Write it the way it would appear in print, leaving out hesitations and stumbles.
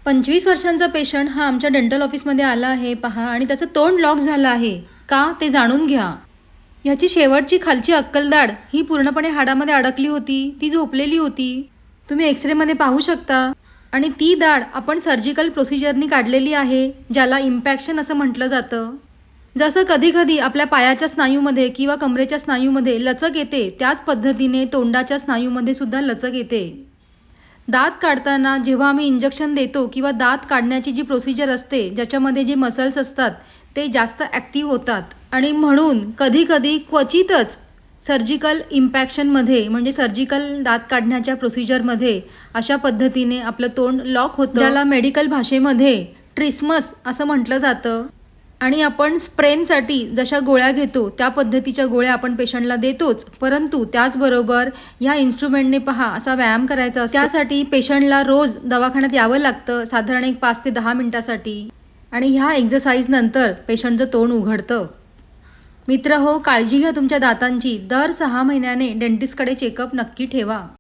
25 वर्षांचा पेशंट हा आमच्या डेंटल ऑफिसमध्ये आला आहे पहा, आणि त्याचं तोंड लॉक झालं आहे का ते जाणून घ्या. ह्याची शेवटची खालची अक्कलदाढ ही पूर्णपणे हाडामध्ये अडकली होती, ती झोपलेली होती. तुम्ही एक्सरेमध्ये पाहू शकता. आणि ती दाढ आपण सर्जिकल प्रोसिजरनी काढलेली आहे, ज्याला इम्पॅक्शन असं म्हटलं जातं. जसं कधी कधी आपल्या पायाच्या स्नायूमध्ये किंवा कमरेच्या स्नायूमध्ये लचक येते, त्याच पद्धतीने तोंडाच्या स्नायूमध्ये सुद्धा लचक येते. दात काढताना जेव्हा आम्ही इंजेक्शन देतो किंवा दात काढण्याची जी प्रोसिजर असते, ज्याच्यामध्ये जे मसल्स असतात ते जास्त ॲक्टिव्ह होतात, आणि म्हणून कधीकधी क्वचितच सर्जिकल इम्पॅक्शनमध्ये म्हणजे सर्जिकल दात काढण्याच्या प्रोसिजरमध्ये अशा पद्धतीने आपलं तोंड लॉक होतं, ज्याला मेडिकल भाषेमध्ये ट्रिस्मस असं म्हटलं जातं. आणि आपण स्प्रेनसाठी जशा गोळ्या घेतो त्या पद्धतीच्या गोळ्या आपण पेशंटला देतोच, परंतु त्याचबरोबर ह्या इन्स्ट्रुमेंटने पहा असा व्यायाम करायचा असतो. त्यासाठी पेशंटला रोज दवाखान्यात यावं लागतं, साधारण एक 5 ते 10 मिनिटासाठी. आणि ह्या एक्झरसाइजनंतर पेशंटचं तोंड उघडतं. मित्र हो, काळजी घ्या तुमच्या दातांची. दर 6 महिन्याने डेंटिस्टकडे चेकअप नक्की ठेवा.